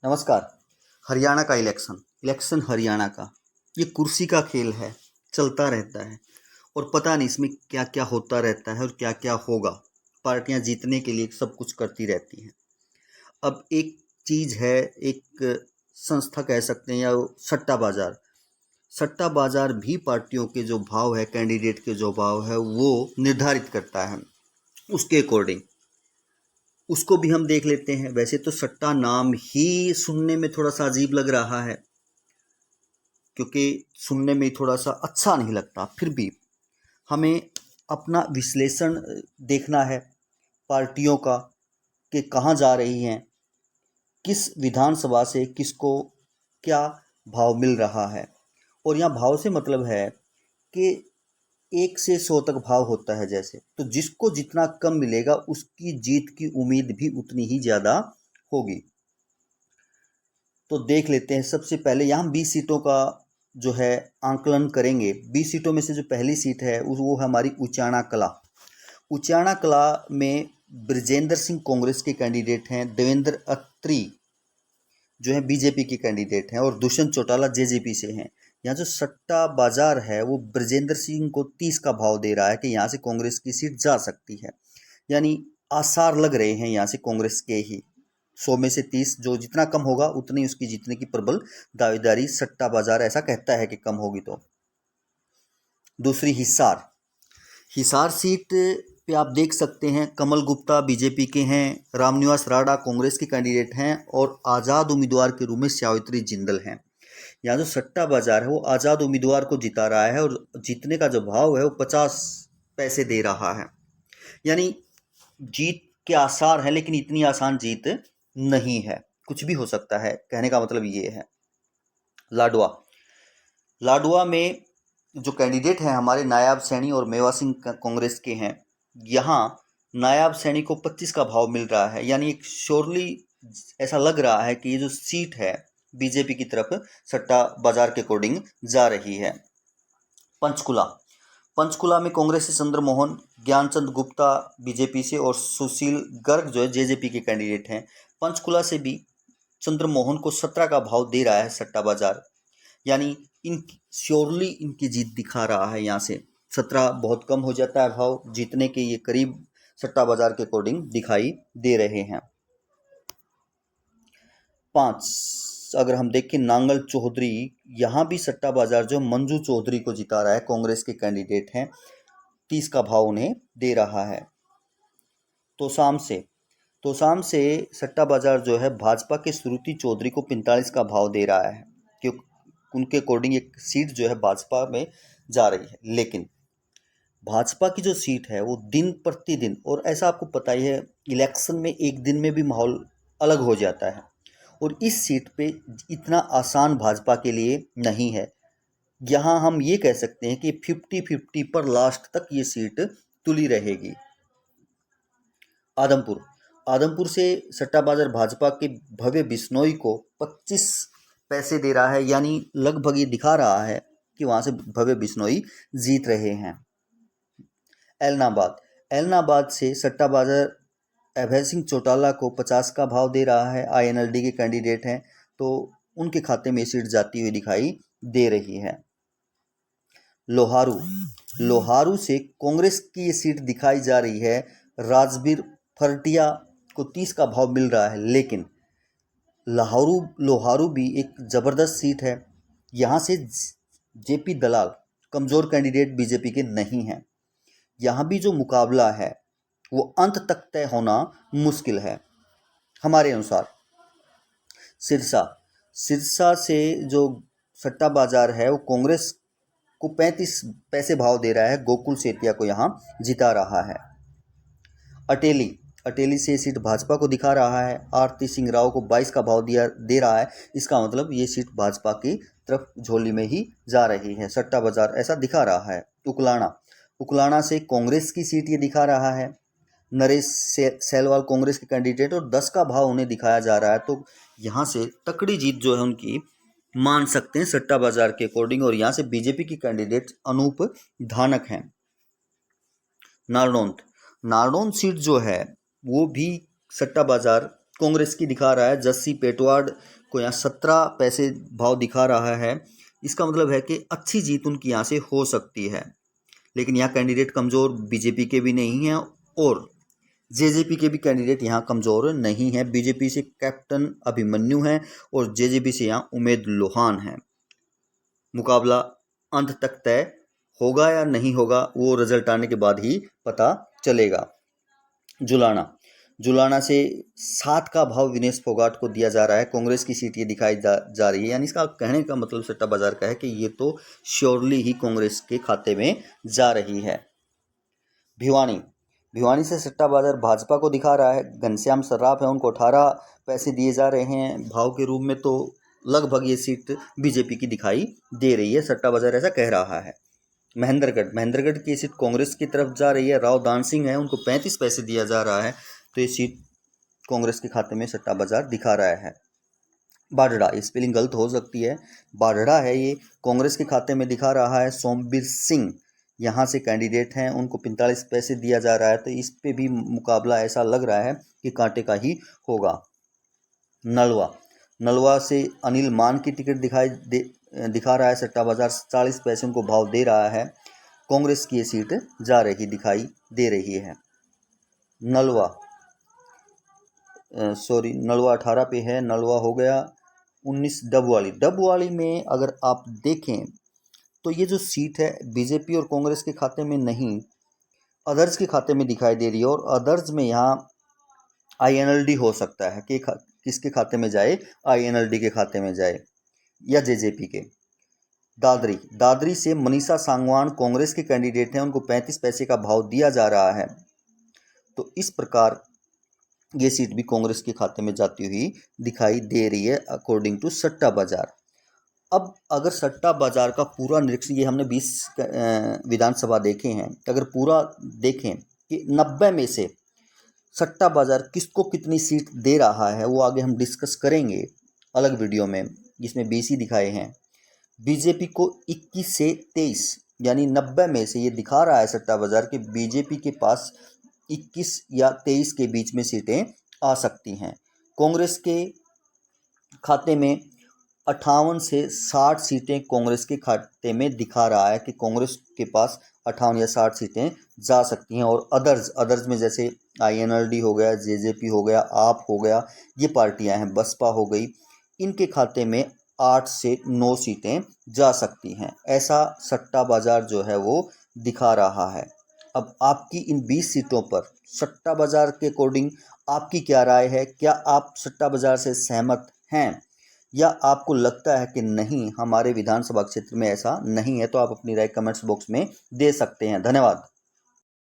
नमस्कार। हरियाणा का इलेक्शन हरियाणा का ये कुर्सी का खेल है, चलता रहता है और पता नहीं इसमें क्या क्या होता रहता है और क्या क्या होगा। पार्टियां जीतने के लिए सब कुछ करती रहती हैं। अब एक चीज़ है, एक संस्था कह सकते हैं या सट्टा बाजार। सट्टा बाजार भी पार्टियों के जो भाव है, कैंडिडेट के जो भाव है वो निर्धारित करता है। उसके अकॉर्डिंग उसको भी हम देख लेते हैं। वैसे तो सट्टा नाम ही सुनने में थोड़ा सा अजीब लग रहा है, क्योंकि सुनने में थोड़ा सा अच्छा नहीं लगता। फिर भी हमें अपना विश्लेषण देखना है पार्टियों का, कि कहाँ जा रही हैं, किस विधानसभा से किसको क्या भाव मिल रहा है। और यहाँ भाव से मतलब है कि 1 से 100 तक भाव होता है। जैसे तो जिसको जितना कम मिलेगा उसकी जीत की उम्मीद भी उतनी ही ज़्यादा होगी। तो देख लेते हैं। सबसे पहले यहाँ 20 सीटों का जो है आंकलन करेंगे। 20 सीटों में से जो पहली सीट है वो है हमारी उचाना कला। उचाना कला में ब्रजेंद्र सिंह कांग्रेस के कैंडिडेट हैं, देवेंद्र अत्री जो है बीजेपी के कैंडिडेट हैं और दुष्यंत चौटाला जेजेपी से हैं। यहाँ जो सट्टा बाजार है वो ब्रजेंद्र सिंह को 30 का भाव दे रहा है कि यहाँ से कांग्रेस की सीट जा सकती है। यानी आसार लग रहे हैं यहाँ से कांग्रेस के ही। 100 में से 30, जो जितना कम होगा उतनी उसकी जीतने की प्रबल दावेदारी सट्टा बाजार ऐसा कहता है कि कम होगी। तो दूसरी हिसार हिसार सीट पे आप देख सकते हैं कमल गुप्ता बीजेपी के हैं, रामनिवास राणा कांग्रेस के कैंडिडेट हैं और आज़ाद उम्मीदवार के रूप में सावित्री जिंदल हैं। यहाँ जो सट्टा बाजार है वो आज़ाद उम्मीदवार को जिता रहा है और जीतने का जो भाव है वो 50 पैसे दे रहा है। यानी जीत के आसार हैं, लेकिन इतनी आसान जीत नहीं है, कुछ भी हो सकता है, कहने का मतलब ये है। लाडवा लाडवा में जो कैंडिडेट हैं हमारे नायाब सैनी और मेवा सिंह कांग्रेस के हैं। यहाँ नायाब सैनी को 25 का भाव मिल रहा है। यानी एक श्योरली ऐसा लग रहा है कि ये जो सीट है बीजेपी की तरफ सट्टा बाजार के अकॉर्डिंग जा रही है। पंचकुला पंचकुला में कांग्रेस से चंद्रमोहन, ज्ञानचंद गुप्ता बीजेपी से और सुशील गर्ग जो है जेजेपी के कैंडिडेट हैं। पंचकुला से भी चंद्रमोहन को 17 का भाव दे रहा है सट्टा बाजार। यानी इन श्योरली इनकी जीत दिखा रहा है। यहाँ से 17 बहुत कम हो जाता है भाव, जीतने के ये करीब सट्टा बाजार के अकॉर्डिंग दिखाई दे रहे हैं। 5 अगर हम देखें नांगल चौधरी, यहाँ भी सट्टा बाजार जो मंजू चौधरी को जिता रहा है, कांग्रेस के कैंडिडेट हैं, 30 का भाव उन्हें दे रहा है। तोसाम से सट्टा बाजार जो है भाजपा के श्रुति चौधरी को 45 का भाव दे रहा है, क्योंकि उनके अकॉर्डिंग एक सीट जो है भाजपा में जा रही है। लेकिन भाजपा की जो सीट है वो दिन प्रतिदिन, और ऐसा आपको पता ही है इलेक्शन में एक दिन में भी माहौल अलग हो जाता है, और इस सीट पे इतना आसान भाजपा के लिए नहीं है। यहाँ हम ये कह सकते हैं कि 50-50 पर लास्ट तक ये सीट तुली रहेगी। आदमपुर से सट्टा बाजार भाजपा के भव्य बिश्नोई को 25 पैसे दे रहा है। यानी लगभग ये दिखा रहा है कि वहाँ से भव्य बिश्नोई जीत रहे हैं। एलनाबाद से सट्टा बाजार अभय सिंह चौटाला को 50 का भाव दे रहा है। आईएनएलडी के कैंडिडेट हैं, तो उनके खाते में सीट जाती हुई दिखाई दे रही है। लोहारू से कांग्रेस की ये सीट दिखाई जा रही है। राजबीर फरटिया को 30 का भाव मिल रहा है। लेकिन लोहारू भी एक ज़बरदस्त सीट है। यहाँ से जेपी दलाल कमज़ोर कैंडिडेट बीजेपी के नहीं हैं। यहाँ भी जो मुकाबला है वो अंत तक तय होना मुश्किल है हमारे अनुसार। सिरसा से जो सट्टा बाजार है वो कांग्रेस को 35 पैसे भाव दे रहा है, गोकुल सेतिया को यहाँ जिता रहा है। अटेली से सीट भाजपा को दिखा रहा है। आरती सिंह राव को 22 का भाव दे रहा है। इसका मतलब ये सीट भाजपा की तरफ झोली में ही जा रही है, सट्टा बाजार ऐसा दिखा रहा है। उकलाना से कांग्रेस की सीट ये दिखा रहा है। नरेश सैलवाल कांग्रेस के कैंडिडेट और 10 का भाव उन्हें दिखाया जा रहा है। तो यहाँ से तकड़ी जीत जो है उनकी मान सकते हैं सट्टा बाजार के अकॉर्डिंग। और यहाँ से बीजेपी की कैंडिडेट अनूप धानक हैं। नारनौंद सीट जो है वो भी सट्टा बाजार कांग्रेस की दिखा रहा है जस्सी पेटवाड को यहाँ 17 पैसे भाव दिखा रहा है। इसका मतलब है कि अच्छी जीत उनकी यहाँ से हो सकती है, लेकिन यहाँ कैंडिडेट कमज़ोर बीजेपी के भी नहीं हैं और जेजेपी के भी कैंडिडेट यहाँ कमज़ोर नहीं है। बीजेपी से कैप्टन अभिमन्यु हैं और जेजेपी से यहाँ उमेद लोहान है। मुकाबला अंत तक तय होगा या नहीं होगा वो रिजल्ट आने के बाद ही पता चलेगा। जुलाना से 7 का भाव विनेश फोगाट को दिया जा रहा है। कांग्रेस की सीट ये दिखाई जा रही है, यानी इसका कहने का मतलब सट्टा बाजार का है कि ये तो श्योरली ही कांग्रेस के खाते में जा रही है। भिवानी से सट्टा बाजार भाजपा को दिखा रहा है। घनश्याम सर्राफ है, उनको 18 पैसे दिए जा रहे हैं भाव के रूप में, तो लगभग ये सीट बीजेपी की दिखाई दे रही है, सट्टा बाजार ऐसा कह रहा है। महेंद्रगढ़ की सीट कांग्रेस की तरफ जा रही है। राव दान सिंह है, उनको 35 पैसे दिया जा रहा है, तो ये सीट कांग्रेस के खाते में सट्टा बाजार दिखा रहा है। बाढ़ड़ा, ये स्पेलिंग गलत हो सकती है, बाढ़ड़ा है, ये कांग्रेस के खाते में दिखा रहा है। सोमबीर सिंह यहाँ से कैंडिडेट हैं, उनको 45 पैसे दिया जा रहा है, तो इस पे भी मुकाबला ऐसा लग रहा है कि कांटे का ही होगा। नलवा से अनिल मान की टिकट दिखा रहा है सट्टा बाजार, 40 पैसे उनको भाव दे रहा है। कांग्रेस की ये सीट दिखाई दे रही है। नलवा 18 पे है, नलवा हो गया 19। डबवाली में अगर आप देखें तो ये जो सीट है बीजेपी और कांग्रेस के खाते में नहीं, अदर्स के खाते में दिखाई दे रही है, और अदर्स में यहाँ INLD हो सकता है कि किसके खाते में जाए, INLD के खाते में जाए या जेजेपी के। दादरी से मनीषा सांगवान कांग्रेस के कैंडिडेट हैं, उनको 35 पैसे का भाव दिया जा रहा है, तो इस प्रकार ये सीट भी कांग्रेस के खाते में जाती हुई दिखाई दे रही है अकॉर्डिंग टू सट्टा बाजार। अब अगर सट्टा बाजार का पूरा निरीक्षण, ये हमने 20 विधानसभा देखे हैं, अगर पूरा देखें कि 90 में से सट्टा बाजार किसको कितनी सीट दे रहा है, वो आगे हम डिस्कस करेंगे अलग वीडियो में, जिसमें 20 ही दिखाए हैं। बीजेपी को 21 से 23 यानी 90 में से ये दिखा रहा है सट्टा बाजार कि बीजेपी के पास 21 या 23 के बीच में सीटें आ सकती हैं। कांग्रेस के खाते में 58 से 60 सीटें कांग्रेस के खाते में दिखा रहा है कि कांग्रेस के पास 58 या 60 सीटें जा सकती हैं, और अदर्स में जैसे INLD हो गया, जेजेपी हो गया, आप हो गया, ये पार्टियां हैं, बसपा हो गई, इनके खाते में 8 से 9 सीटें जा सकती हैं। ऐसा सट्टा बाजार जो है वो दिखा रहा है। अब आपकी इन 20 सीटों पर सट्टा बाजार के अकॉर्डिंग आपकी क्या राय है? क्या आप सट्टा बाजार से सहमत हैं, या आपको लगता है कि नहीं, हमारे विधानसभा क्षेत्र में ऐसा नहीं है? तो आप अपनी राय कमेंट्स बॉक्स में दे सकते हैं। धन्यवाद।